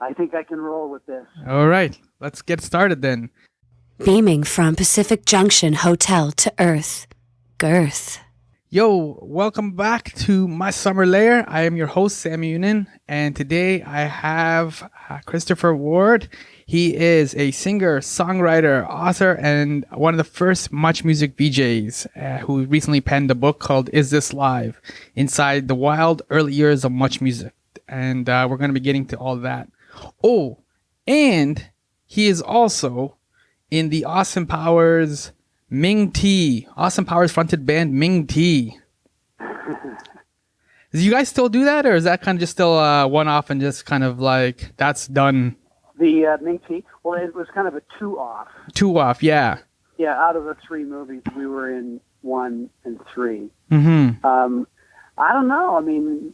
I think I can roll with this. All right, let's get started then. Beaming from Pacific Junction Hotel to Earth, Girth. Yo, welcome back to my summer lair. I am your host, Sammy Unin, and today I have Christopher Ward. He is a singer, songwriter, author, and one of the first Much Music VJs who recently penned a book called Is This Live? Inside the Wild Early Years of Much Music. And we're going to be getting to all of that. Oh, and he is also in the Austin Powers Ming T. Austin Powers fronted band Ming T. Do you guys still do that, or is that kind of just still one-off and just kind of like that's done? The Ming T, well, it was kind of a two-off. Two-off, yeah. Yeah, out of the three movies, we were in 1 and 3. Mm-hmm. I don't know. I mean,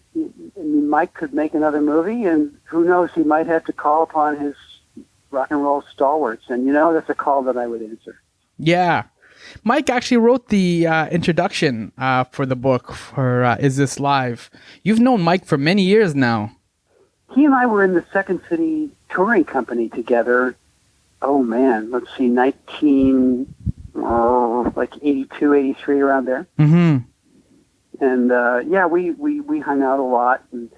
Mike could make another movie, and who knows, he might have to call upon his rock and roll stalwarts. And, that's a call that I would answer. Yeah. Mike actually wrote the introduction for the book for Is This Live? You've known Mike for many years now. He and I were in the Second City touring company together. Oh, man. Let's see, 82, 83, around there. Mm-hmm. And, we hung out a lot. And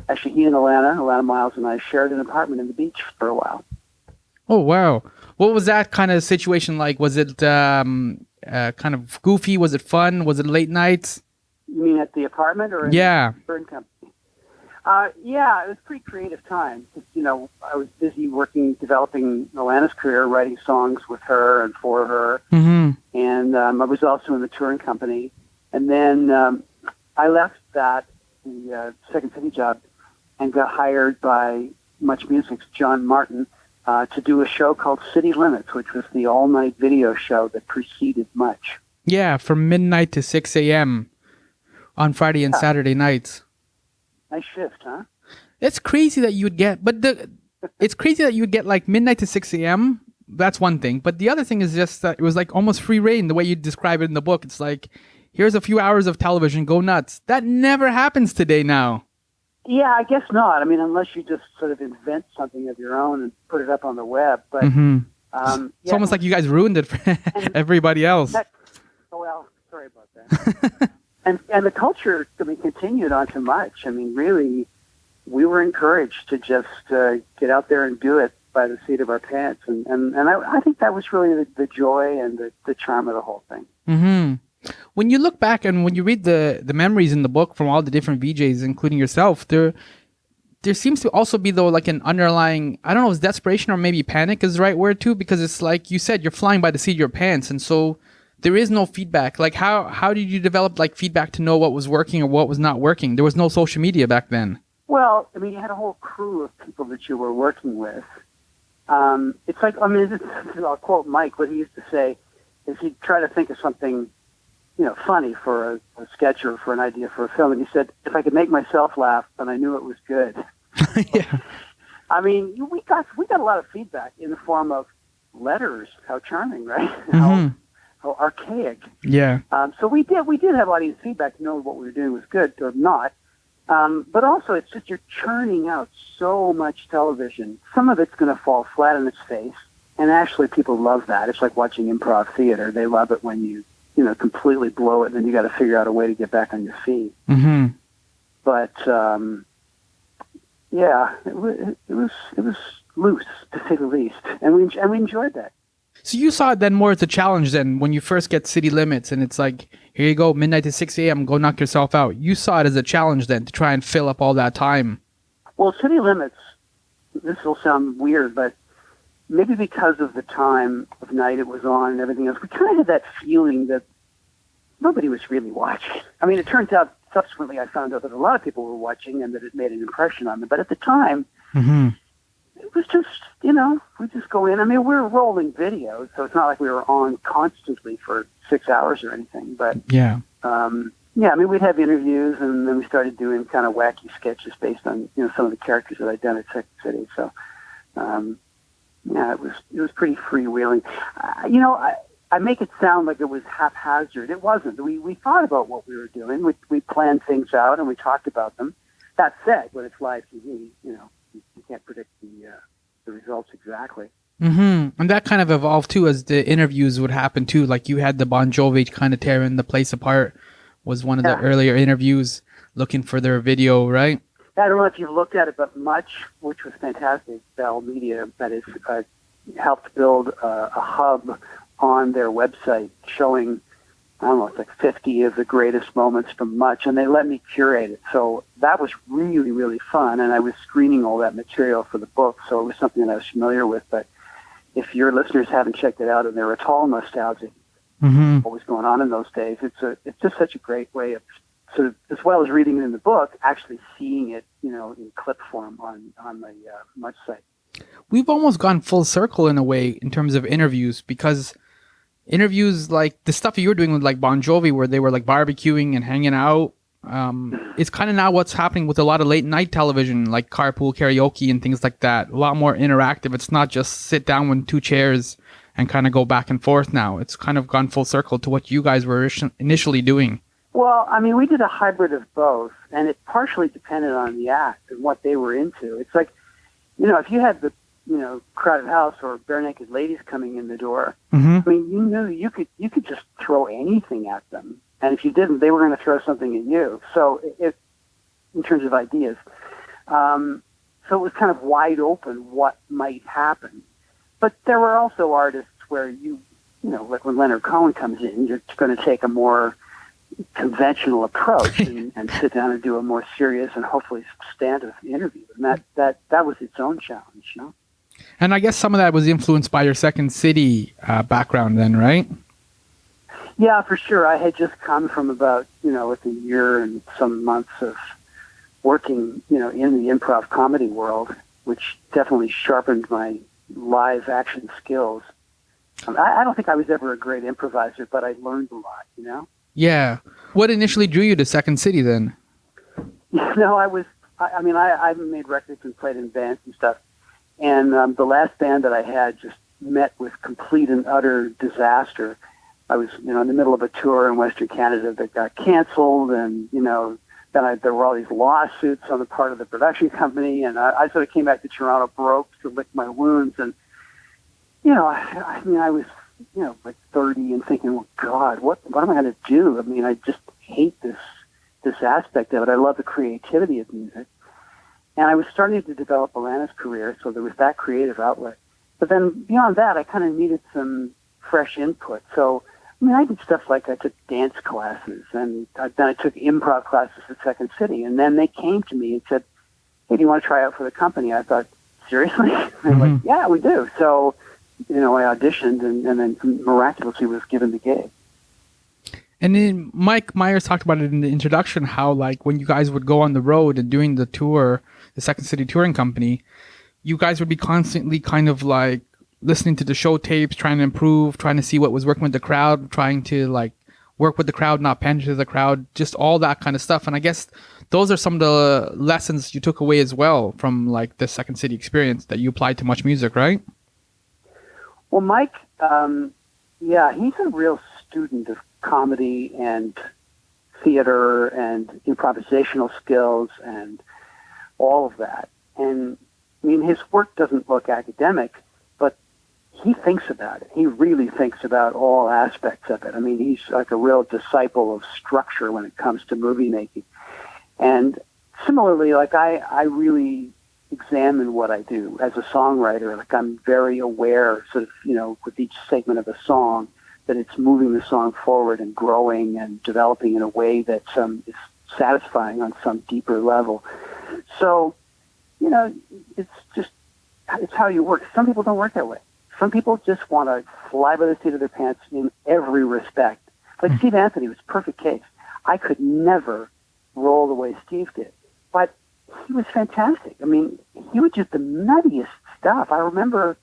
actually, he in Atlanta Miles and I shared an apartment in the beach for a while. Oh, wow. What was that kind of situation like? Was it kind of goofy? Was it fun? Was it late nights? You mean at the apartment or in the touring company? It was a pretty creative time. I was busy developing Alana's career, writing songs with her and for her. Mm-hmm. And I was also in the touring company. And then I left the Second City job and got hired by Much Music's John Martin to do a show called City Limits, which was the all-night video show that preceded Much. Yeah, from midnight to 6 a.m. on Friday and Saturday nights. Nice shift, huh? It's crazy that you would get, it's crazy that you would get like midnight to 6 a.m. That's one thing. But the other thing is just that it was like almost free reign, the way you describe it in the book. It's like, here's a few hours of television, go nuts. That never happens today now. Yeah, I guess not. I mean, unless you just sort of invent something of your own and put it up on the web. But it's almost like you guys ruined it for everybody else. Sorry about that. and the culture, continued on to Much. I mean, really, we were encouraged to just get out there and do it by the seat of our pants. And I think that was really the joy and the charm of the whole thing. Mm-hmm. When you look back and when you read the memories in the book from all the different VJs, including yourself, there seems to also be, though, like an underlying, I don't know, is desperation or maybe panic is the right word too, because it's like you said, you're flying by the seat of your pants. And so there is no feedback. Like how did you develop like feedback to know what was working or what was not working? There was no social media back then. Well, I mean, you had a whole crew of people that you were working with. It's like, I'll quote Mike, what he used to say is he'd try to think of something funny for a sketch or for an idea for a film. And he said, if I could make myself laugh, then I knew it was good. Yeah. I mean, we got a lot of feedback in the form of letters. How charming, right? Mm-hmm. How archaic. Yeah. So we did have audience feedback to know what we were doing was good or not. But also, it's just you're churning out so much television. Some of it's going to fall flat on its face. And actually, people love that. It's like watching improv theater. They love it when you completely blow it, and then you got to figure out a way to get back on your feet. Mm-hmm. But it was loose, to say the least, and we enjoyed that. So you saw it then more as a challenge then when you first get City Limits, and it's like, here you go, midnight to 6 a.m., go knock yourself out. You saw it as a challenge then to try and fill up all that time. Well, City Limits, this will sound weird, but maybe because of the time of night it was on and everything else, we kind of had that feeling that nobody was really watching. I mean, it turns out, subsequently, I found out that a lot of people were watching and that it made an impression on them. But at the time, mm-hmm. It was just, we just go in. I mean, we were rolling videos, so it's not like we were on constantly for 6 hours or anything. But, yeah, I mean, we'd have interviews, and then we started doing kind of wacky sketches based on, some of the characters that I'd done at Second City. So, it was pretty freewheeling. I make it sound like it was haphazard. It wasn't. We thought about what we were doing. We planned things out and we talked about them. That said, when it's live TV, you You can't predict the results exactly. Mm-hmm. And that kind of evolved too as the interviews would happen too. Like you had the Bon Jovi kind of tearing the place apart was one of the earlier interviews looking for their video, right? I don't know if you've looked at it, but Much, which was fantastic, Bell Media, that is, helped build a hub on their website showing, I don't know, it's like 50 of the greatest moments from Much, and they let me curate it. So that was really, really fun, and I was screening all that material for the book, so it was something that I was familiar with. But if your listeners haven't checked it out and they're at all nostalgic, what was going on in those days, it's just such a great way of sort of, as well as reading it in the book, actually seeing it, in clip form on the Much site. We've almost gone full circle in a way in terms of interviews, because interviews like the stuff you were doing with like Bon Jovi, where they were like barbecuing and hanging out, it's kind of now what's happening with a lot of late night television, like carpool karaoke and things like that. A lot more interactive. It's not just sit down with two chairs and kind of go back and forth now. It's kind of gone full circle to what you guys were initially doing. Well, I mean, we did a hybrid of both, and it partially depended on the act and what they were into. It's like, if you had the, crowded house or bare naked ladies coming in the door, I mean, you could just throw anything at them. And if you didn't, they were going to throw something at you. So in terms of ideas. So it was kind of wide open what might happen. But there were also artists where like when Leonard Cohen comes in, you're going to take a more conventional approach and sit down and do a more serious and hopefully substantive interview. And that was its own challenge, And I guess some of that was influenced by your Second City background then, right? Yeah, for sure. I had just come from about, with a year and some months of working, in the improv comedy world, which definitely sharpened my live action skills. I don't think I was ever a great improviser, but I learned a lot, Yeah. What initially drew you to Second City then? I made records and played in bands and stuff. And the last band that I had just met with complete and utter disaster. I was, in the middle of a tour in Western Canada that got canceled, and, then there were all these lawsuits on the part of the production company, and I sort of came back to Toronto broke to lick my wounds. And, I was, like 30 and thinking, well, God, what am I going to do? I mean, I just hate this aspect of it. I love the creativity of music. And I was starting to develop Alana's career, so there was that creative outlet. But then beyond that, I kind of needed some fresh input. So, I did stuff like I took dance classes, and then I took improv classes at Second City. And then they came to me and said, hey, do you want to try out for the company? I thought, seriously? And they're like, yeah, we do. So, I auditioned and then miraculously was given the gig. And then Mike Myers talked about it in the introduction, how like when you guys would go on the road and doing the tour, the Second City Touring Company, you guys would be constantly kind of like listening to the show tapes, trying to improve, trying to see what was working with the crowd, trying to like work with the crowd, not pander to the crowd, just all that kind of stuff. And I guess those are some of the lessons you took away as well from like the Second City experience that you applied to Much Music, right? Well, Mike, he's a real student of comedy and theater and improvisational skills and all of that. And his work doesn't look academic, but he thinks about it. He really thinks about all aspects of it. He's like a real disciple of structure when it comes to movie making. And similarly, like I really examine what I do as a songwriter. Like I'm very aware, sort of, with each segment of a song, that it's moving the song forward and growing and developing in a way that is satisfying on some deeper level. So, it's how you work. Some people don't work that way. Some people just want to fly by the seat of their pants in every respect. Like Steve Anthony was a perfect case. I could never roll the way Steve did. But he was fantastic. He would just the nuttiest stuff. I remember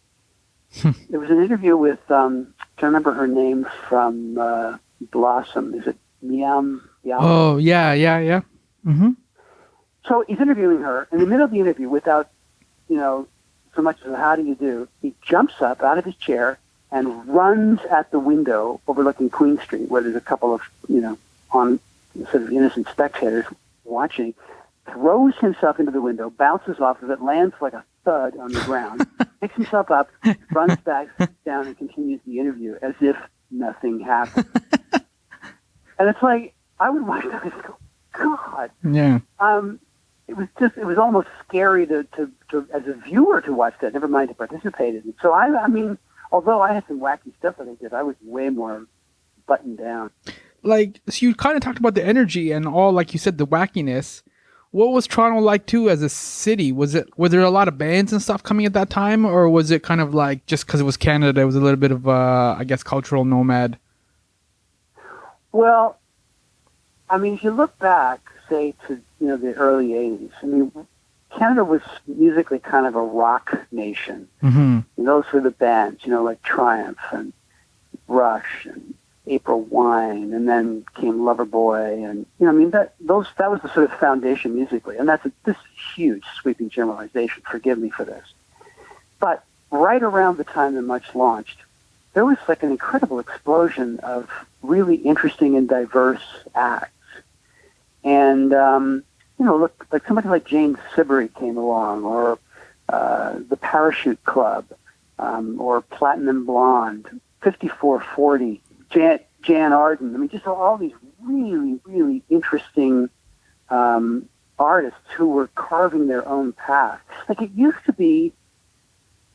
there was an interview with, I remember her name from Blossom. Is it Miam? Oh, yeah. Mm-hmm. So he's interviewing her. In the middle of the interview, without, so much as how do you do, he jumps up out of his chair and runs at the window overlooking Queen Street, where there's a couple of, on sort of innocent spectators watching, throws himself into the window, bounces off of it, lands like a thud on the ground, picks himself up, runs back, sits down, and continues the interview as if nothing happened. And it's like, I would watch that and go, God. Yeah. It was almost scary to as a viewer to watch that, never mind to participate in it. So I mean, although I had some wacky stuff that I did, I was way more buttoned down. Like, so you kind of talked about the energy and all, like you said, the wackiness. What was Toronto like too as a city? Were there a lot of bands and stuff coming at that time, or was it kind of like just because it was Canada, it was a little bit of I guess cultural nomad? Well, I mean, if you look back, say to the early '80s, I mean, Canada was musically kind of a rock nation. Mm-hmm. And those were the bands, like Triumph and Rush and April Wine, and then came Loverboy, and that was the sort of foundation musically, and this huge sweeping generalization. Forgive me for this, but right around the time the Much launched, there was like an incredible explosion of really interesting and diverse acts, and look, like somebody like Jane Siberry came along, or the Parachute Club, or Platinum Blonde, 5440. Jan Arden. I mean, just all these really, really interesting artists who were carving their own path. Like it used to be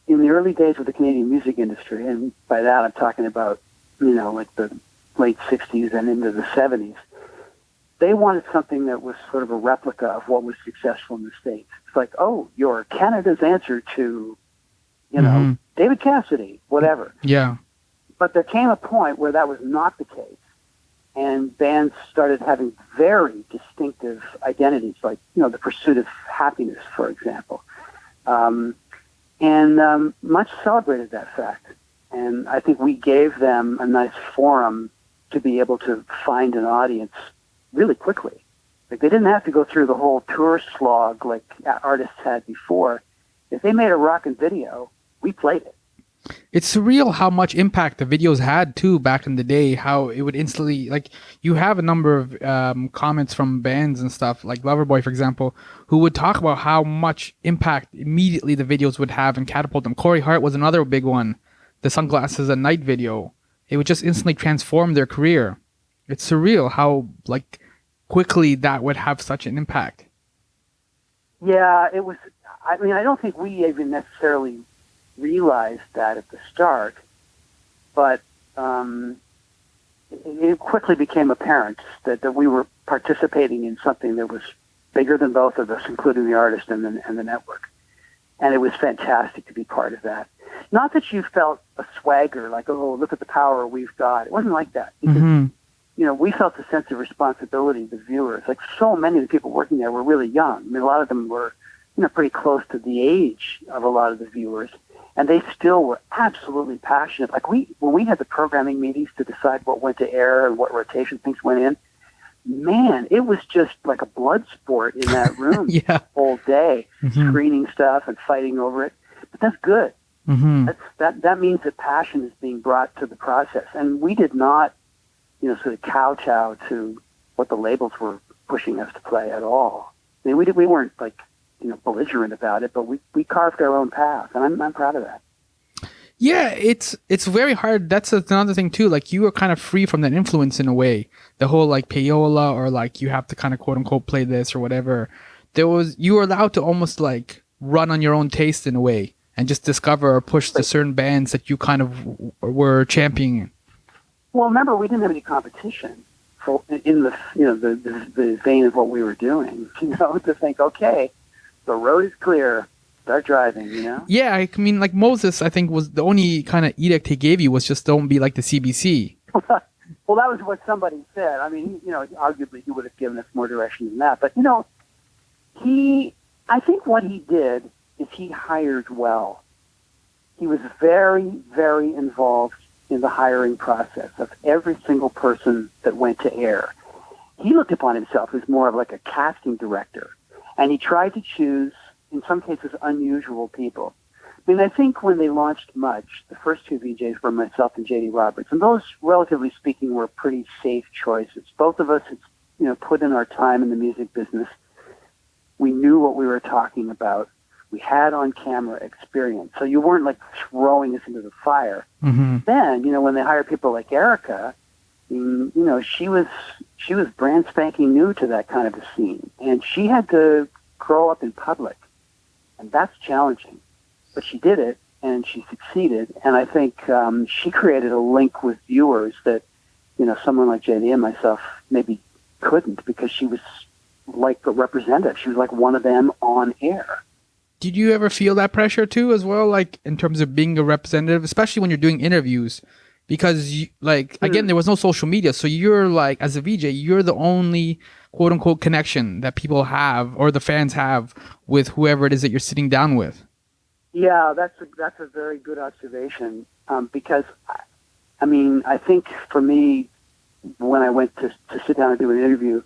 in the early days of the Canadian music industry, and by that I'm talking about, like the late 60s and into the 70s. They wanted something that was sort of a replica of what was successful in the States. It's like, oh, you're Canada's answer to, Mm-hmm. David Cassidy, whatever. Yeah. But there came a point where that was not the case, and bands started having very distinctive identities, like, the Pursuit of Happiness, for example. Much celebrated that fact. And I think we gave them a nice forum to be able to find an audience really quickly. Like, they didn't have to go through the whole tour slog like artists had before. If they made a rockin' video, we played it. It's surreal how much impact the videos had too back in the day, how it would instantly, like, you have a number of comments from bands and stuff, like Loverboy, for example, who would talk about how much impact immediately the videos would have and catapult them. Corey Hart was another big one. The Sunglasses at Night video. It would just instantly transform their career. It's surreal how, like, quickly that would have such an impact. Yeah, it was, I mean, I don't think we even necessarily realized that at the start, but it quickly became apparent that we were participating in something that was bigger than both of us, including the artist and the network. And it was fantastic to be part of that. Not that you felt a swagger, like, oh, look at the power we've got. It wasn't like that. Because, we felt a sense of responsibility to viewers. Like, so many of the people working there were really young. I mean, a lot of them were, pretty close to the age of a lot of the viewers. And they still were absolutely passionate. Like, when we had the programming meetings to decide what went to air and what rotation things went in, man, it was just like a blood sport in that room all day, screening stuff and fighting over it. But that's good. That means that passion is being brought to the process. And we did not, sort of kowtow to what the labels were pushing us to play at all. I mean, we weren't like, belligerent about it, but we carved our own path, and I'm proud of that. Yeah, it's very hard. That's another thing too. Like, you were kind of free from that influence in a way. The whole like payola, or like you have to kind of quote unquote play this or whatever. You were allowed to almost like run on your own taste in a way and just discover or push the certain bands that you kind of were championing. Well, remember, we didn't have any competition in the the vein of what we were doing. To think, okay, the road is clear. Start driving, Yeah, I mean, like Moses, I think, was the only kind of edict he gave you was just don't be like the CBC. Well, that was what somebody said. I mean, arguably he would have given us more direction than that. But, I think what he did is he hired well. He was very, very involved in the hiring process of every single person that went to air. He looked upon himself as more of like a casting director. And he tried to choose, in some cases, unusual people. I mean, I think when they launched Much, the first two VJs were myself and J.D. Roberts, and those, relatively speaking, were pretty safe choices. Both of us had, put in our time in the music business. we knew what we were talking about. We had on-camera experience. So you weren't like throwing us into the fire. Mm-hmm. Then, when they hired people like Erica, she was brand spanking new to that kind of a scene. And she had to grow up in public. And that's challenging. But she did it, and she succeeded. And I think she created a link with viewers that, someone like JD and myself maybe couldn't, because she was like a representative. She was like one of them on air. Did you ever feel that pressure too, as well, like in terms of being a representative, especially when you're doing interviews? Because again, there was no social media, so you're like, as a VJ, you're the only quote unquote connection that people have or the fans have with whoever it is that you're sitting down with. Yeah, that's a very good observation. Because I think for me, when I went to sit down and do an interview,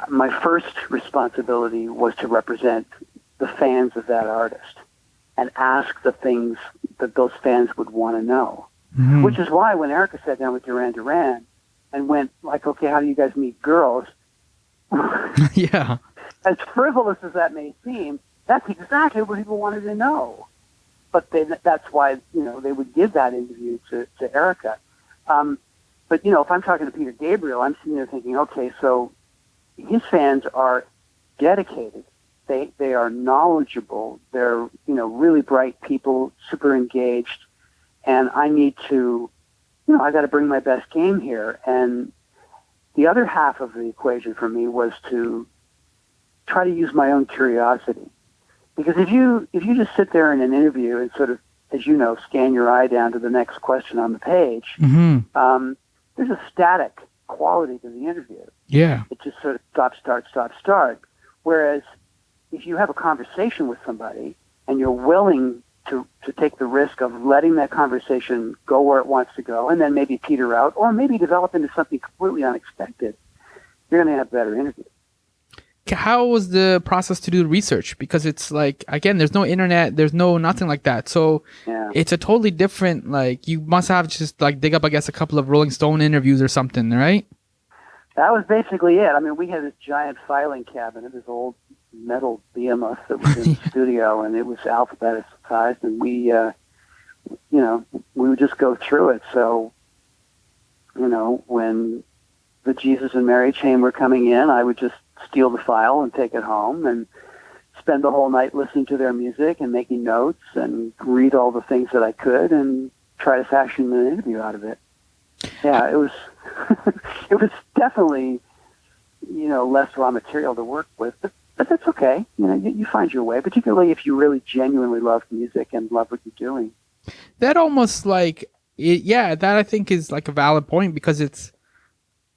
my first responsibility was to represent the fans of that artist and ask the things that those fans would want to know. Mm-hmm. Which is why when Erica sat down with Duran Duran and went like, okay, how do you guys meet girls? Yeah. As frivolous as that may seem, that's exactly what people wanted to know. But that's why, they would give that interview to Erica. But, if I'm talking to Peter Gabriel, I'm sitting there thinking, okay, so his fans are dedicated. They are knowledgeable. They're, really bright people, super engaged. And I need to, I got to bring my best game here. And the other half of the equation for me was to try to use my own curiosity. Because if you just sit there in an interview and sort of, as you know, scan your eye down to the next question on the page, mm-hmm. There's a static quality to the interview. Yeah. It just sort of stop, start. Whereas if you have a conversation with somebody and you're willing to take the risk of letting that conversation go where it wants to go and then maybe peter out or maybe develop into something completely unexpected, you're going to have a better interview. How was the process to do the research? Because it's like, again, there's no internet, there's no nothing like that. So yeah. It's a totally different, you must have just dig up, I guess, a couple of Rolling Stone interviews or something, right? That was basically it. We had this giant filing cabinet, this old metal behemoth that was in the studio, and it was alphabetized, and we would just go through it. So, when the Jesus and Mary chain were coming in, I would just steal the file and take it home and spend the whole night listening to their music and making notes and read all the things that I could and try to fashion an interview out of it. Yeah, it was it was definitely, less raw material to work with, but that's okay. You find your way, particularly if you really genuinely love music and love what you're doing. That almost that I think is a valid point, because it's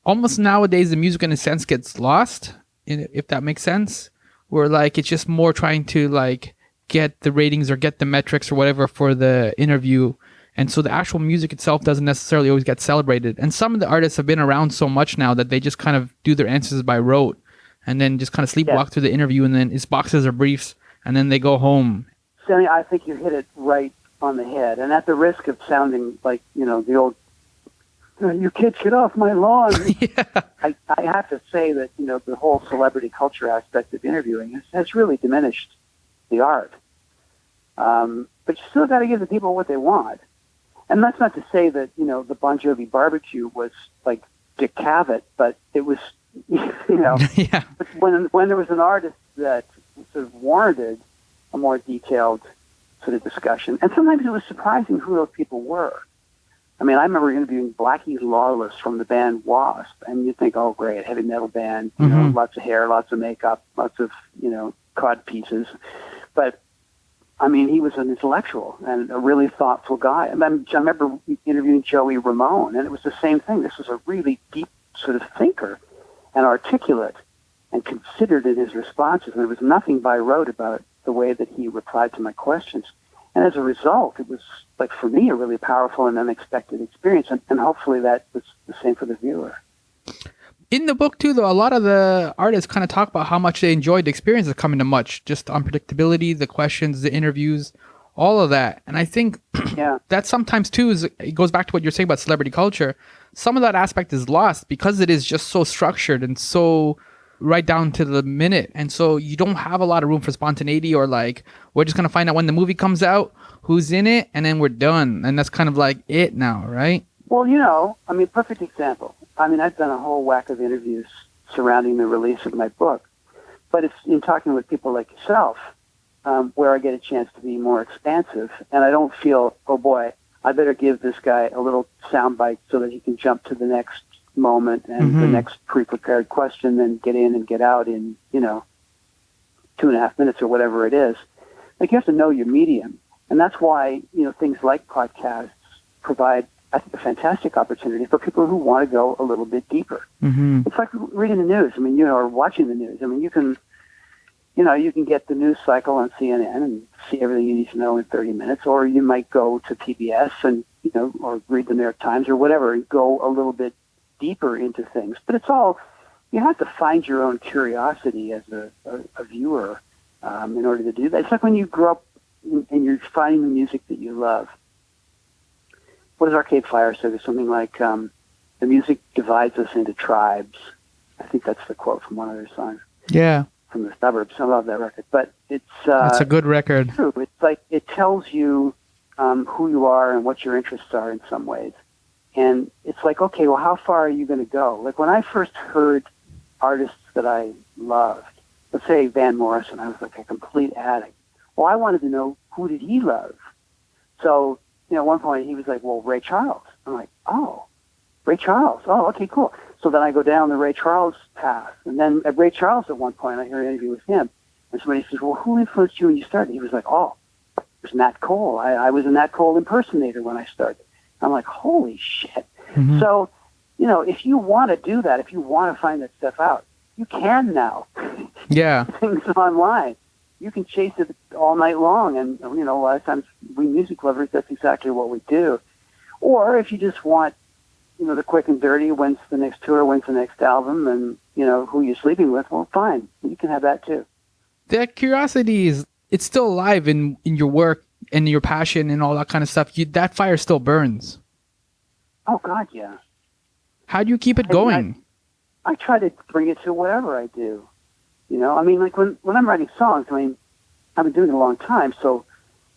almost nowadays the music in a sense gets lost, if that makes sense, where it's just more trying to get the ratings or get the metrics or whatever for the interview. And so the actual music itself doesn't necessarily always get celebrated. And some of the artists have been around so much now that they just kind of do their answers by rote and then just kind of sleepwalk through the interview, and then it's boxes or briefs, and then they go home. Sammy, I think you hit it right on the head. And at the risk of sounding like, the old, you kids, get off my lawn. Yeah. I have to say that, the whole celebrity culture aspect of interviewing has really diminished the art. But you still got to give the people what they want. And that's not to say that, the Bon Jovi barbecue was like Dick Cavett, but it was, Yeah. But when there was an artist that sort of warranted a more detailed sort of discussion, and sometimes it was surprising who those people were. I remember interviewing Blackie Lawless from the band Wasp, and you think, oh, great, heavy metal band, lots of hair, lots of makeup, lots of, cod pieces. But, he was an intellectual and a really thoughtful guy. I remember interviewing Joey Ramone, and it was the same thing. This was a really deep sort of thinker and articulate and considered in his responses, and there was nothing by rote about the way that he replied to my questions. And as a result, it was, for me, a really powerful and unexpected experience. And hopefully that was the same for the viewer. In the book, too, though, a lot of the artists kind of talk about how much they enjoyed the experience of coming to Much, just unpredictability, the questions, the interviews, all of that. And I think that sometimes, too, it goes back to what you're saying about celebrity culture. Some of that aspect is lost because it is just so structured and so right down to the minute. And so you don't have a lot of room for spontaneity, or like, we're just going to find out when the movie comes out, who's in it, and then we're done. And that's kind of like it now, right? Well, you know, I mean, perfect example. I mean, I've done a whole whack of interviews surrounding the release of my book, but it's in talking with people like yourself where I get a chance to be more expansive, and I don't feel, oh boy, I better give this guy a little soundbite so that he can jump to the next moment and the next pre-prepared question, then get in and get out in, 2.5 minutes or whatever it is. Like, you have to know your medium. And that's why, things like podcasts provide, I think, a fantastic opportunity for people who want to go a little bit deeper. Mm-hmm. It's like reading the news. I mean, or watching the news. I mean, you can get the news cycle on CNN and see everything you need to know in 30 minutes, or you might go to PBS and, or read the New York Times or whatever and go a little bit deeper into things. But it's all, you have to find your own curiosity as a viewer in order to do that. It's like when you grow up and you're finding the music that you love. What does Arcade Fire say? There's something like, the music divides us into tribes. I think that's the quote from one of their songs. Yeah. From the Suburbs. I love that record. But it's a good record. True. It's like it tells you who you are and what your interests are in some ways. And it's like, okay, well, how far are you going to go? Like when I first heard artists that I loved, let's say Van Morrison, I was like a complete addict. Well, I wanted to know, who did he love? So, at one point he was like, well, Ray Charles. I'm like, oh, Ray Charles. Oh, okay, cool. So then I go down the Ray Charles path. And then at Ray Charles at one point, I hear an interview with him. And somebody says, well, who influenced you when you started? He was like, oh, it was Nat Cole. I was a Nat Cole impersonator when I started. I'm like, holy shit. Mm-hmm. So, if you want to do that, if you want to find that stuff out, you can now. Yeah. Things online. You can chase it all night long. And, a lot of times we music lovers, that's exactly what we do. Or if you just want, the quick and dirty, when's the next tour, when's the next album, and, who you're sleeping with, well, fine. You can have that too. That curiosity it's still alive in your work and your passion and all that kind of stuff. That fire still burns. Oh, God, yeah. How do you keep it going? I try to bring it to whatever I do. I mean, like when I'm writing songs, I mean, I've been doing it a long time, so,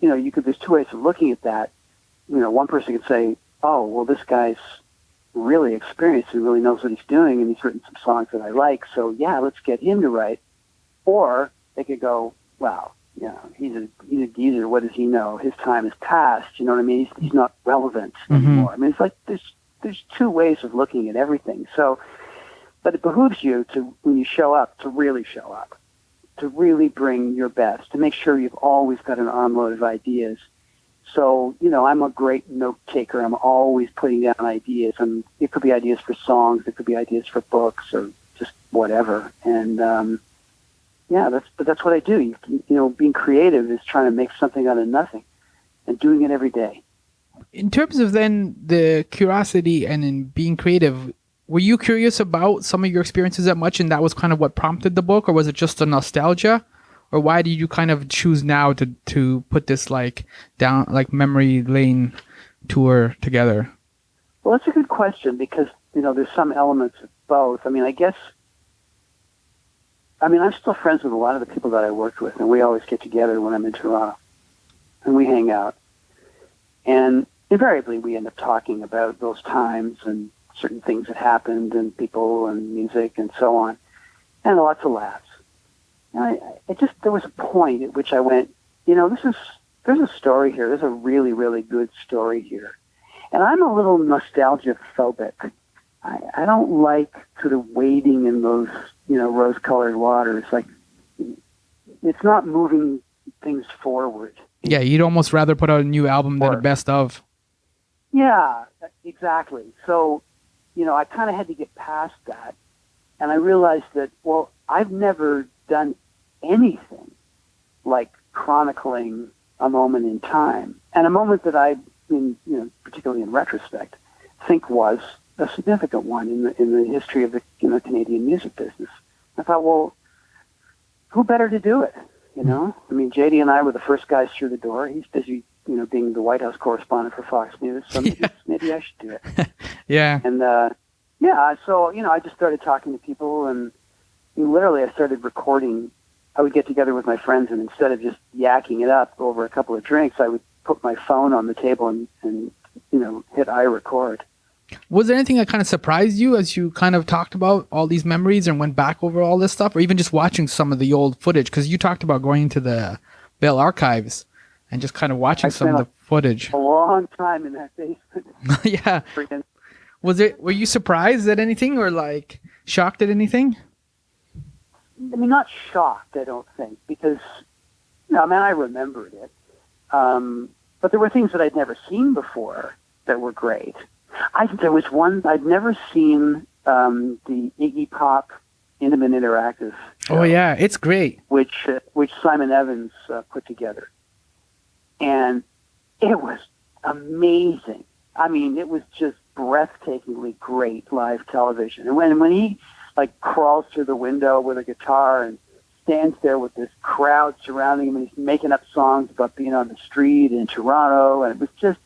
there's two ways of looking at that. One person could say, oh, well, this guy's really experienced and really knows what he's doing, and he's written some songs that I like, so yeah, let's get him to write. Or they could go, well, he's a geezer, what does he know? His time has passed, you know what I mean? He's not relevant anymore. I mean, it's like there's two ways of looking at everything. So, but it behooves you to, when you show up, to really show up, to really bring your best, to make sure you've always got an armload of ideas. So, I'm a great note taker. I'm always putting down ideas, and it could be ideas for songs, it could be ideas for books, or just whatever. And that's what I do. Being creative is trying to make something out of nothing, and doing it every day. In terms of then the curiosity and in being creative, were you curious about some of your experiences that much, and that was kind of what prompted the book, or was it just a nostalgia? Or why did you kind of choose now to put this down memory lane tour together? Well, that's a good question, because there's some elements of both. I mean, I'm still friends with a lot of the people that I worked with, and we always get together when I'm in Toronto, and we hang out. And invariably, we end up talking about those times and certain things that happened, and people and music and so on, and lots of laughs. And there was a point at which I went, there's a story here. There's a really, really good story here. And I'm a little nostalgia phobic. I don't like sort of wading in those, rose-colored waters. Like, it's not moving things forward. Yeah, you'd almost rather put out a new album than a best of. Yeah, exactly. So, I kind of had to get past that. And I realized that, well, I've never done anything like chronicling a moment in time, and a moment that I, particularly in retrospect, think was a significant one in the history of the Canadian music business. I thought, well, who better to do it? I mean, JD and I were the first guys through the door. He's busy, being the White House correspondent for Fox News, so maybe I should do it. Yeah. And so I just started talking to people, and literally I started recording. I would get together with my friends, and instead of just yakking it up over a couple of drinks, I would put my phone on the table and hit iRecord. Was there anything that kind of surprised you as you kind of talked about all these memories and went back over all this stuff, or even just watching some of the old footage? Because you talked about going to the Bell Archives and just kind of watching some of the footage. A long time in that basement. Yeah. Were you surprised at anything, or like shocked at anything? I mean, not shocked, I don't think, because I remembered it. But there were things that I'd never seen before that were great. There was one I'd never seen, the Iggy Pop Intimate Interactive show. Oh yeah, it's great. Which Simon Evans put together, and it was amazing. I mean, it was just breathtakingly great live television. And when he crawls through the window with a guitar and stands there with this crowd surrounding him, and he's making up songs about being on the street in Toronto, and it was just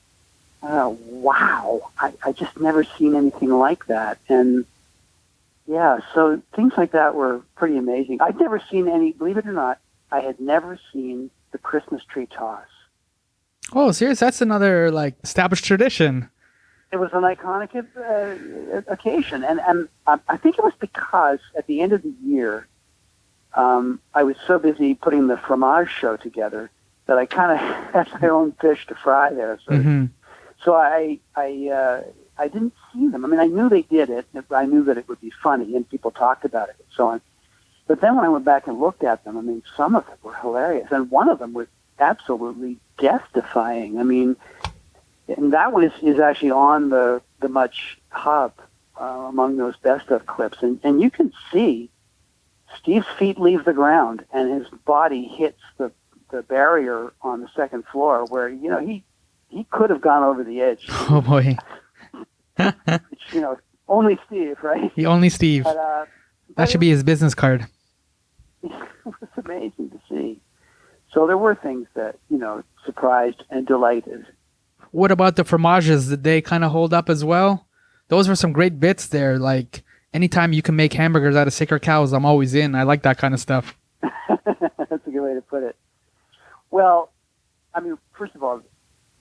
wow. I just never seen anything like that. And yeah, so things like that were pretty amazing. I'd never seen believe it or not, I had never seen the Christmas tree toss. Oh, serious? That's another established tradition. It was an iconic occasion, and I think it was because at the end of the year, I was so busy putting the fromage show together that I kind of had my own fish to fry there. So I didn't see them. I mean, I knew they did it. I knew that it would be funny, and people talked about it and so on. But then when I went back and looked at them, I mean, some of them were hilarious, and one of them was absolutely death-defying. I mean, and that is actually on the Much Hub among those best-of clips, and you can see Steve's feet leave the ground, and his body hits the barrier on the second floor, where he could have gone over the edge. Oh boy! Only Steve, right? Only Steve. But, that should be his business card. It was amazing to see. So there were things that surprised and delighted. What about the fromages? Did they kind of hold up as well? Those were some great bits there. Like anytime you can make hamburgers out of sicker cows, I'm always in. I like that kind of stuff. That's a good way to put it. Well, I mean, first of all,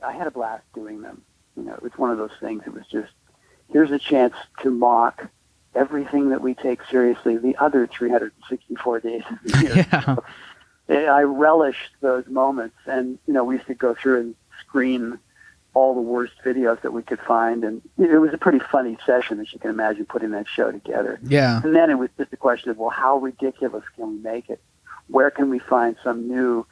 I had a blast doing them. It was one of those things. It was just, here's a chance to mock everything that we take seriously the other 364 days of the year. Yeah. I relished those moments, and we used to go through and screen all the worst videos that we could find, and it was a pretty funny session, as you can imagine, putting that show together. Yeah. And then it was just a question of, well, how ridiculous can we make it? Where can we find some new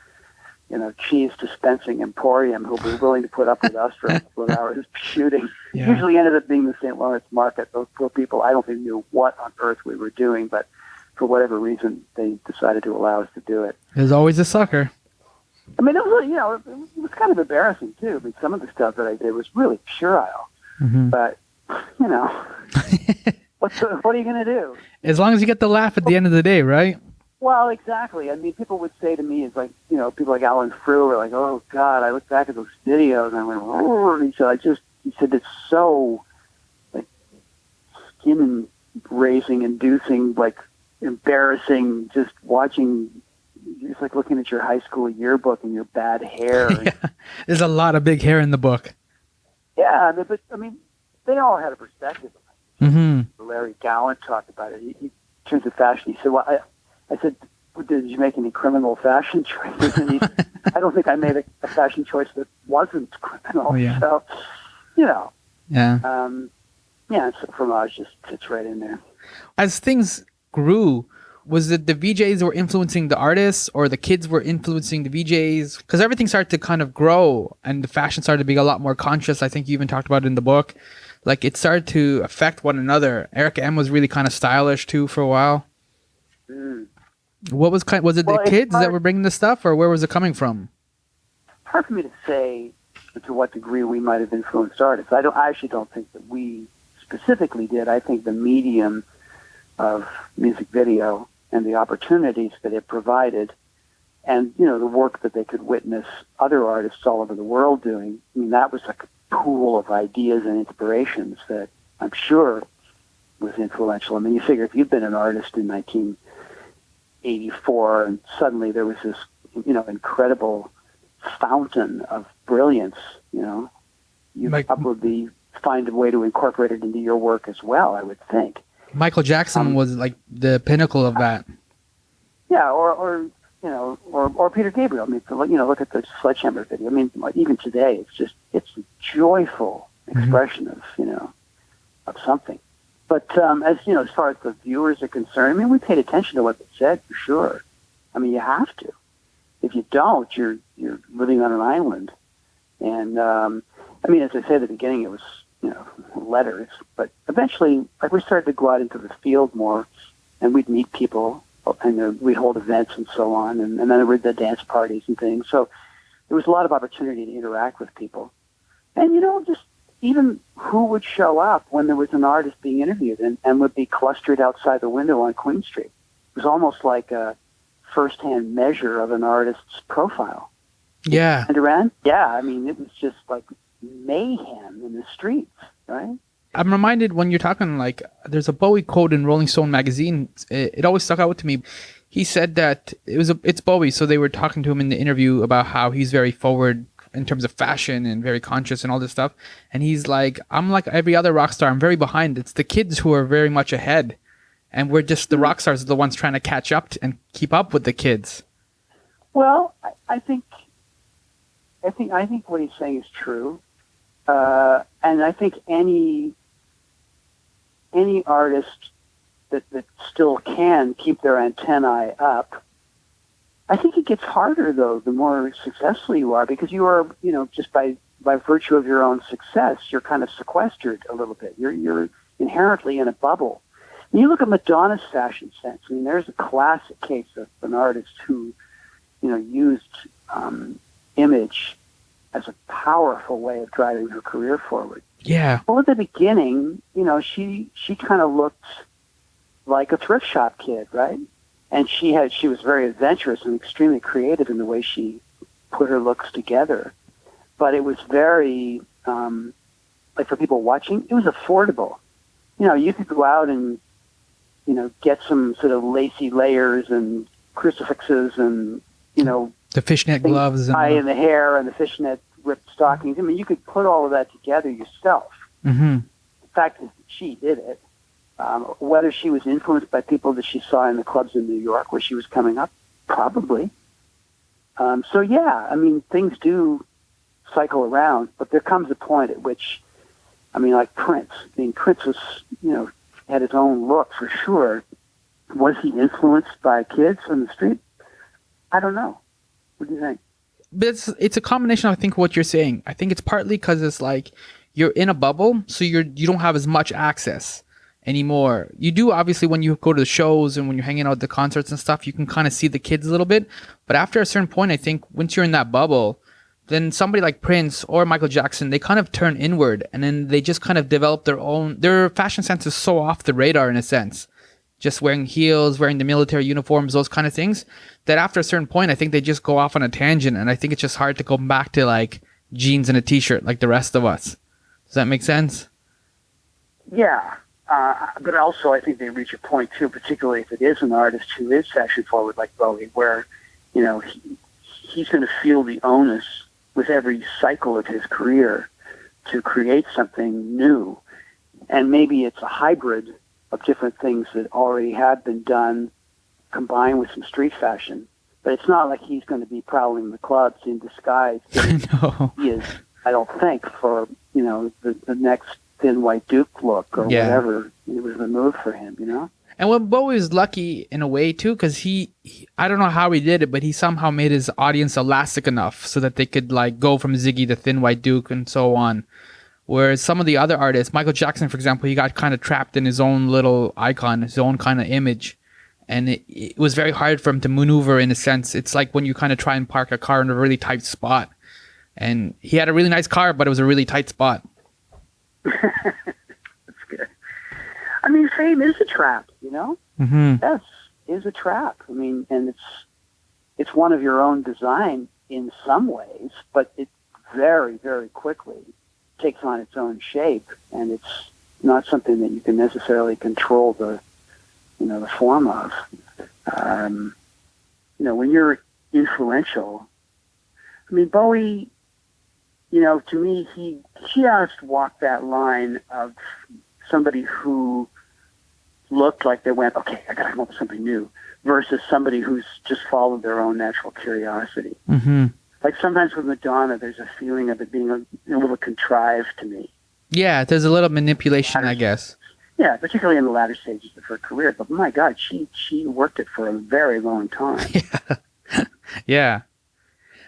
cheese dispensing emporium who'll be willing to put up with us for a couple of hours shooting? Yeah. Usually ended up being the St. Lawrence market. Those poor people, I don't think knew what on earth we were doing, but for whatever reason, they decided to allow us to do it. There's always a sucker. I mean, it was kind of embarrassing too. I mean, some of the stuff that I did was really puerile, but what are you going to do? As long as you get the laugh at the end of the day, right? Well, exactly. I mean, people would say to me, it's like, people like Alan Frew were like, oh, God, I look back at those videos, and I went, oh, he said, it's so, skin-raising, inducing, embarrassing, just watching, it's like looking at your high school yearbook and your bad hair. Yeah. There's a lot of big hair in the book. Yeah, but, I mean, they all had a perspective. Mm-hmm. Larry Gowan talked about it. He in terms of fashion, he said, well, I said, did you make any criminal fashion choices? And I don't think I made a fashion choice that wasn't criminal. Oh, yeah. So, Yeah. So fromage just fits right in there. As things grew, was it the VJs were influencing the artists, or the kids were influencing the VJs? Because everything started to kind of grow, and the fashion started to be a lot more conscious. I think you even talked about it in the book. It started to affect one another. Erica M was really kind of stylish too for a while. Mm. What was the kids that were bringing the stuff, or where was it coming from? Hard for me to say to what degree we might have influenced artists. I actually don't think that we specifically did. I think the medium of music video and the opportunities that it provided, and the work that they could witness other artists all over the world doing. I mean, that was like a pool of ideas and inspirations that I'm sure was influential. I mean, you figure if you've been an artist in '84, and suddenly there was this, incredible fountain of brilliance. You probably find a way to incorporate it into your work as well, I would think. Michael Jackson was like the pinnacle of that. Yeah, or Peter Gabriel. I mean, look at the Sledgehammer video. I mean, even today, it's a joyful expression of something. But as far as the viewers are concerned, I mean, we paid attention to what they said for sure. I mean, you have to. If you don't, you're living on an island. And I mean, as I said at the beginning, it was letters, but eventually, like, we started to go out into the field more, and we'd meet people, and we'd hold events and so on, and then there were the dance parties and things. So there was a lot of opportunity to interact with people, and just even who would show up when there was an artist being interviewed and would be clustered outside the window on Queen Street. It was almost like a first-hand measure of an artist's profile. Yeah. And around, yeah, I mean, it was just like mayhem in the streets, right? I'm reminded when you're talking, like, there's a Bowie quote in Rolling Stone magazine. It always stuck out to me. He said that it's Bowie, so they were talking to him in the interview about how he's very forward in terms of fashion and very conscious and all this stuff. And he's like, I'm like every other rock star. I'm very behind. It's the kids who are very much ahead. And we're just the rock stars are the ones trying to catch up and keep up with the kids. Well, I think what he's saying is true. And I think any artist that still can keep their antennae up, I think it gets harder, though, the more successful you are, because you are, just by virtue of your own success, you're kind of sequestered a little bit. You're inherently in a bubble. When you look at Madonna's fashion sense, I mean, there's a classic case of an artist who, used image as a powerful way of driving her career forward. Yeah. Well, at the beginning, she kind of looked like a thrift shop kid, right? And she was very adventurous and extremely creative in the way she put her looks together. But it was very, like, for people watching, it was affordable. You could go out and, get some sort of lacy layers and crucifixes and, the fishnet gloves and in the hair and the fishnet ripped stockings. I mean, you could put all of that together yourself. Mm-hmm. The fact is that she did it. Whether she was influenced by people that she saw in the clubs in New York where she was coming up, probably. So, yeah, I mean, things do cycle around, but there comes a point at which, I mean, like Prince. I mean, Prince was, had his own look for sure. Was he influenced by kids on the street? I don't know. What do you think? But it's a combination of, I think, what you're saying. I think it's partly because it's like you're in a bubble, so you don't have as much access anymore. You do, obviously, when you go to the shows and when you're hanging out at the concerts and stuff, you can kind of see the kids a little bit. But after a certain point, I think once you're in that bubble, then somebody like Prince or Michael Jackson, they kind of turn inward, and then they just kind of develop their fashion sense is so off the radar in a sense. Just wearing heels, wearing the military uniforms, those kind of things, that after a certain point, I think they just go off on a tangent, and I think it's just hard to go back to like jeans and a t-shirt like the rest of us. Does that make sense? Yeah. But also, I think they reach a point, too, particularly if it is an artist who is fashion-forward like Bowie, where, he's going to feel the onus with every cycle of his career to create something new. And maybe it's a hybrid of different things that already have been done, combined with some street fashion. But it's not like he's going to be prowling the clubs in disguise. No. He is, I don't think, for, the next Thin White Duke look or whatever. It was the move for him, And when Bowie was lucky in a way too, because he I don't know how he did it, but he somehow made his audience elastic enough so that they could like go from Ziggy to Thin White Duke and so on. Whereas some of the other artists, Michael Jackson, for example, he got kind of trapped in his own little icon, his own kind of image. And it was very hard for him to maneuver in a sense. It's like when you kind of try and park a car in a really tight spot. And he had a really nice car, but it was a really tight spot. That's good. I mean, fame is a trap, Mm-hmm. Yes, it is a trap. I mean, and it's one of your own design in some ways, but it very, very quickly takes on its own shape, and it's not something that you can necessarily control the form of. When you're influential, I mean, Bowie, to me, he just walked that line of somebody who looked like they went, okay, I got to come up with something new, versus somebody who's just followed their own natural curiosity. Mm-hmm. Like sometimes with Madonna, there's a feeling of it being a little contrived to me. Yeah, there's a little manipulation, I guess. Yeah, particularly in the latter stages of her career. But my God, she worked it for a very long time. Yeah.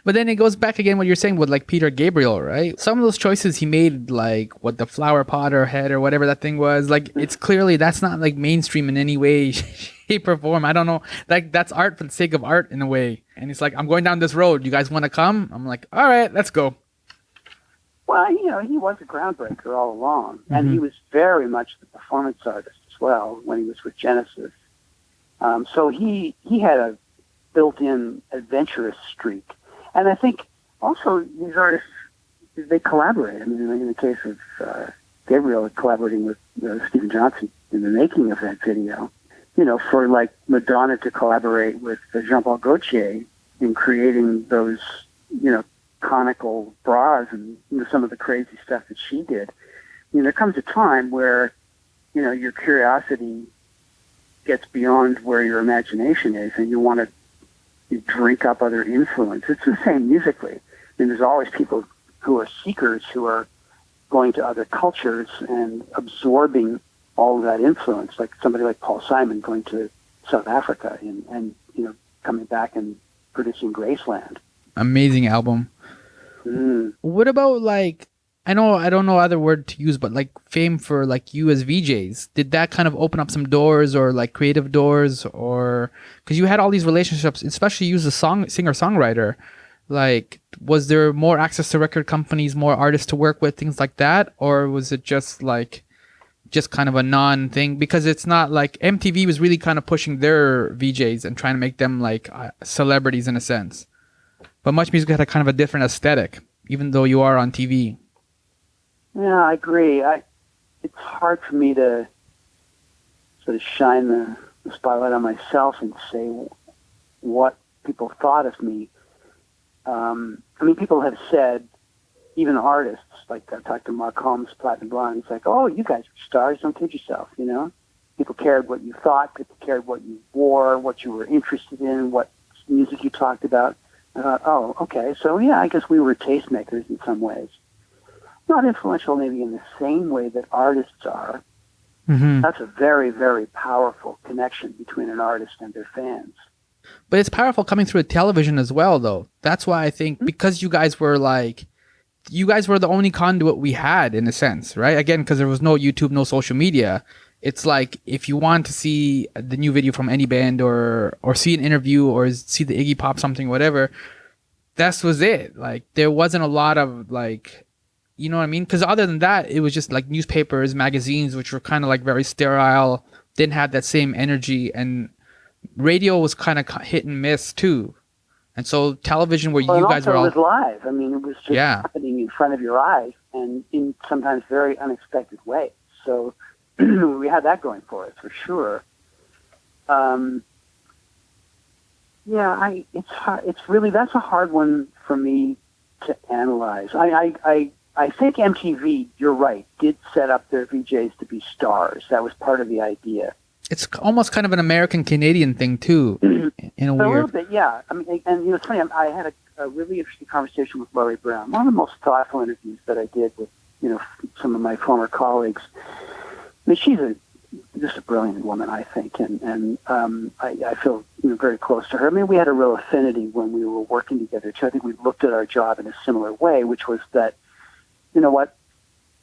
But then it goes back again what you're saying with like Peter Gabriel, right? Some of those choices he made, like what the flower pot or head or whatever that thing was, like it's clearly that's not like mainstream in any way, shape or form. I don't know. Like that's art for the sake of art in a way. And it's like, I'm going down this road. You guys want to come? I'm like, all right, let's go. Well, he was a groundbreaker all along. And he was very much the performance artist as well when he was with Genesis. So he had a built-in adventurous streak. And I think also these artists, they collaborate. I mean, in the case of Gabriel collaborating with Stephen Johnson in the making of that video, for like Madonna to collaborate with Jean-Paul Gaultier in creating those, conical bras and some of the crazy stuff that she did. There comes a time where, your curiosity gets beyond where your imagination is and you want to drink up other influence. It's the same musically. I mean, there's always people who are seekers who are going to other cultures and absorbing all of that influence, like somebody like Paul Simon going to South Africa and coming back and producing Graceland. Amazing album. What about like, I don't know other word to use, but like fame for like you as VJs, did that kind of open up some doors or like creative doors, or because you had all these relationships, especially you as a singer-songwriter, like was there more access to record companies, more artists to work with, things like that? Or was it just kind of a non-thing? Because it's not like MTV was really kind of pushing their VJs and trying to make them like celebrities in a sense. But Much Music had a kind of a different aesthetic, even though you are on TV. Yeah, I agree. It's hard for me to sort of shine the spotlight on myself and say what people thought of me. People have said, even artists, like I talked to Mark Holmes, Platinum Blonde, it's like, oh, you guys are stars, don't kid yourself, People cared what you thought, people cared what you wore, what you were interested in, what music you talked about. Oh, okay, so yeah, I guess we were tastemakers in some ways. Not influential maybe in the same way that artists are. Mm-hmm. That's a very, very powerful connection between an artist and their fans. But it's powerful coming through a television as well, though. That's why I think because you guys were the only conduit we had in a sense, right? Again, because there was no YouTube, no social media. It's like if you want to see the new video from any band or see an interview or see the Iggy Pop something, whatever, that was it. Like there wasn't a lot of like, you know what I mean? Because other than that, it was just like newspapers, magazines, which were kind of like very sterile, didn't have that same energy, and radio was kind of hit and miss too. And so television, where you guys were all... it was live. I mean, it was just happening in front of your eyes and in sometimes very unexpected ways. So we had that going for us for sure. It's hard. It's really, that's a hard one for me to analyze. I think MTV, you're right, did set up their VJs to be stars. That was part of the idea. It's almost kind of an American-Canadian thing, too, in a weird... A little bit, yeah. I mean, and it's funny, I had a really interesting conversation with Laurie Brown, one of the most thoughtful interviews that I did with, some of my former colleagues. I mean, she's just a brilliant woman, I think, and I feel very close to her. I mean, we had a real affinity when we were working together, too. I think we looked at our job in a similar way, which was that, you know what,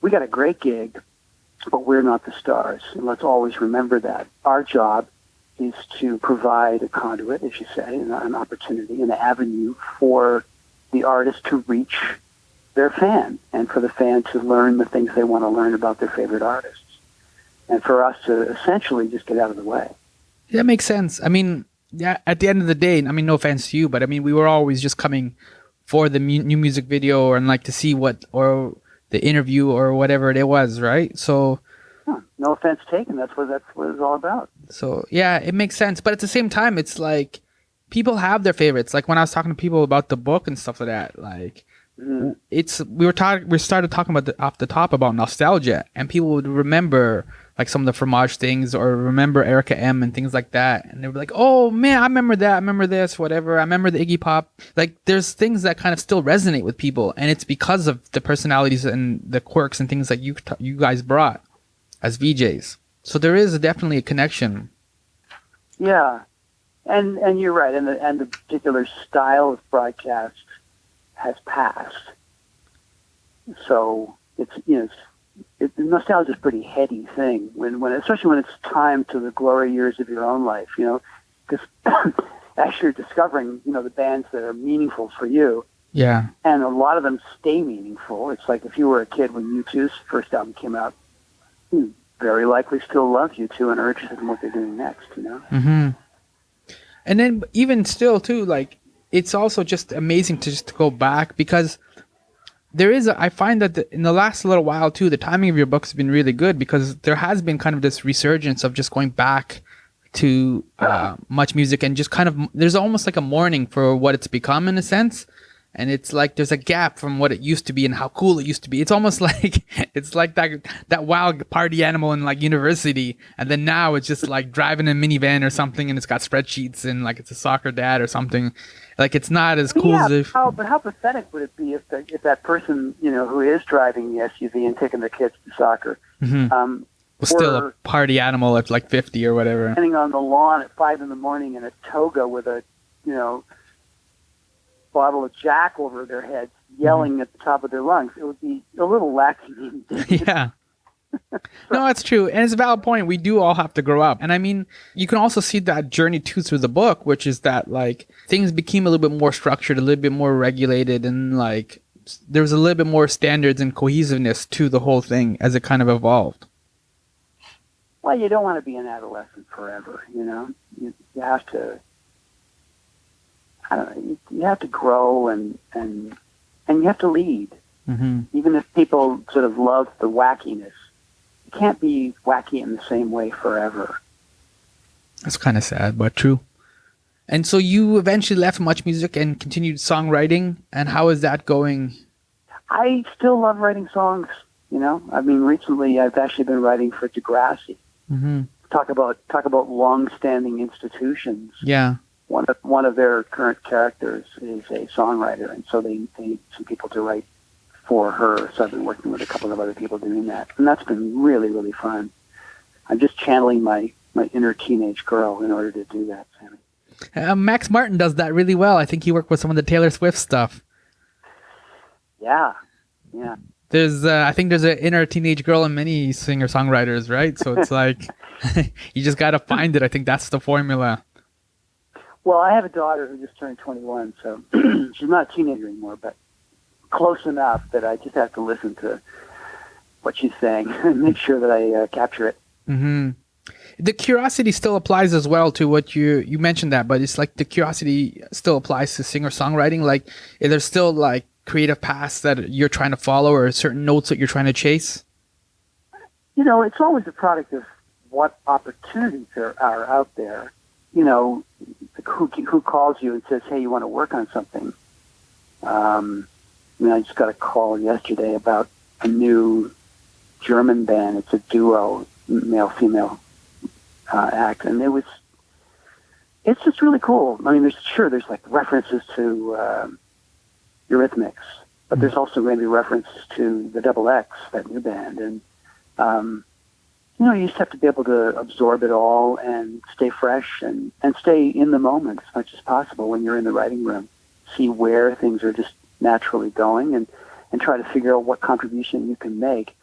we got a great gig, but we're not the stars. And let's always remember that. Our job is to provide a conduit, as you say, an opportunity, an avenue for the artist to reach their fan and for the fan to learn the things they want to learn about their favorite artists. And for us to essentially just get out of the way. That makes sense. I mean, yeah, at the end of the day, I mean, no offense to you, but I mean, we were always just coming for the new music video and like to see what, or the interview or whatever it was, right? So No offense taken. That's what it's all about. So yeah, it makes sense. But at the same time, it's like people have their favorites. Like when I was talking to people about the book and stuff like that, like we started talking about off the top about nostalgia, and people would remember like some of the Fromage things or remember Erica M and things like that, and they were like, oh man, I remember that, I remember this, whatever, I remember the Iggy Pop. Like there's things that kind of still resonate with people, and it's because of the personalities and the quirks and things that you guys brought as VJs. So there is definitely a connection. Yeah, and you're right, and the particular style of broadcast has passed. So it's nostalgia is a pretty heady thing when especially when it's time to the glory years of your own life. Because as you're discovering the bands that are meaningful for you. Yeah. And a lot of them stay meaningful. It's like if you were a kid when U2's first album came out, you very likely still love U2 and are interested in what they're doing next. Mm-hmm. And then even still too, like it's also just amazing to just go back, because I find that in the last little while too, the timing of your books has been really good, because there has been kind of this resurgence of just going back to much music, and just kind of there's almost like a mourning for what it's become in a sense. And it's like there's a gap from what it used to be and how cool it used to be. It's almost like it's like that wild party animal in like university, and then now it's just like driving a minivan or something, and it's got spreadsheets and like it's a soccer dad or something. Like it's not as cool as if. But how pathetic would it be if that person who is driving the SUV and taking their kids to soccer was still a party animal at like 50 or whatever, standing on the lawn at 5 a.m. in a toga with a bottle of Jack over their heads, yelling at the top of their lungs. It would be a little lacking. Yeah. No, that's true. And it's a valid point. We do all have to grow up. And I mean, you can also see that journey too through the book, which is that like things became a little bit more structured, a little bit more regulated, and like there was a little bit more standards and cohesiveness to the whole thing as it kind of evolved. Well, you don't want to be an adolescent forever, You have to you have to grow and you have to lead. Mm-hmm. Even if people sort of love the wackiness, you can't be wacky in the same way forever. That's kind of sad, but true. And so you eventually left Much Music and continued songwriting. And how is that going? I still love writing songs. I mean, recently I've actually been writing for Degrassi. Mm-hmm. Talk about long-standing institutions. Yeah. One of their current characters is a songwriter, and so they need some people to write for her. So I've been working with a couple of other people doing that, and that's been really, really fun. I'm just channeling my inner teenage girl in order to do that, Sammy. Max Martin does that really well. I think he worked with some of the Taylor Swift stuff. Yeah. I think there's an inner teenage girl in many singer-songwriters, right? So it's like you just got to find it. I think that's the formula. Well, I have a daughter who just turned 21, so she's not a teenager anymore, but close enough that I just have to listen to what she's saying and make sure that I capture it. Mm-hmm. The curiosity still applies as well to what you mentioned that, but it's like the curiosity still applies to singer-songwriting. Like, there's still like creative paths that you're trying to follow or certain notes that you're trying to chase? It's always a product of what opportunities are out there. Who calls you and says, hey, you want to work on something? I just got a call yesterday about a new German band. It's a duo, male-female act, and it's just really cool. I mean, there's like references to Eurythmics, but there's also going to be references to the Double X, that new band, and you just have to be able to absorb it all and stay fresh and stay in the moment as much as possible when you're in the writing room. See where things are just naturally going and try to figure out what contribution you can make.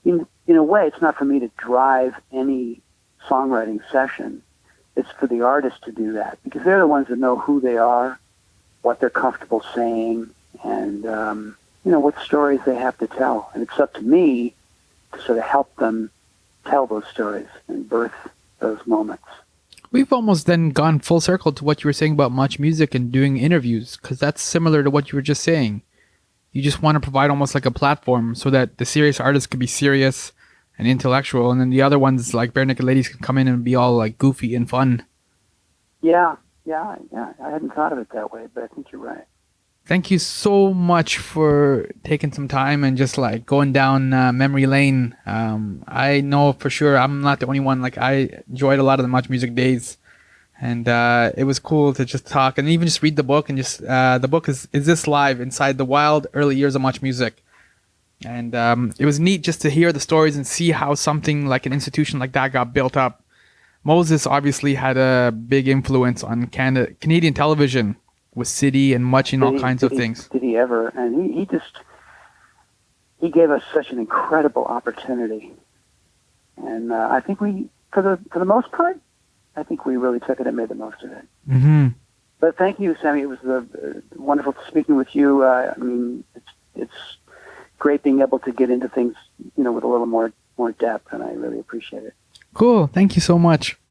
In a way, it's not for me to drive any songwriting session. It's for the artist to do that, because they're the ones that know who they are, what they're comfortable saying, and what stories they have to tell. And it's up to me to sort of help them tell those stories and birth those moments. We've almost then gone full circle to what you were saying about Much Music and doing interviews, because that's similar to what you were just saying. You just want to provide almost like a platform so that the serious artists can be serious, and intellectual, and then the other ones like Bare Naked Ladies can come in and be all like goofy and fun. Yeah. I hadn't thought of it that way, but I think you're right. Thank you so much for taking some time and just like going down memory lane. I know for sure I'm not the only one. Like, I enjoyed a lot of the Much Music days, and it was cool to just talk and even just read the book. And just the book is This Live? Inside the Wild Early Years of Much Music. And it was neat just to hear the stories and see how something like an institution like that got built up. Moses obviously had a big influence on Canadian television with City and Much and all kinds of things. Did he ever? And he gave us such an incredible opportunity. And I think we, for the most part, I think we really took it and made the most of it. Mm-hmm. But thank you, Sammy. It was wonderful speaking with you. I mean, it's great being able to get into things, with a little more depth, and I really appreciate it. Cool. Thank you so much.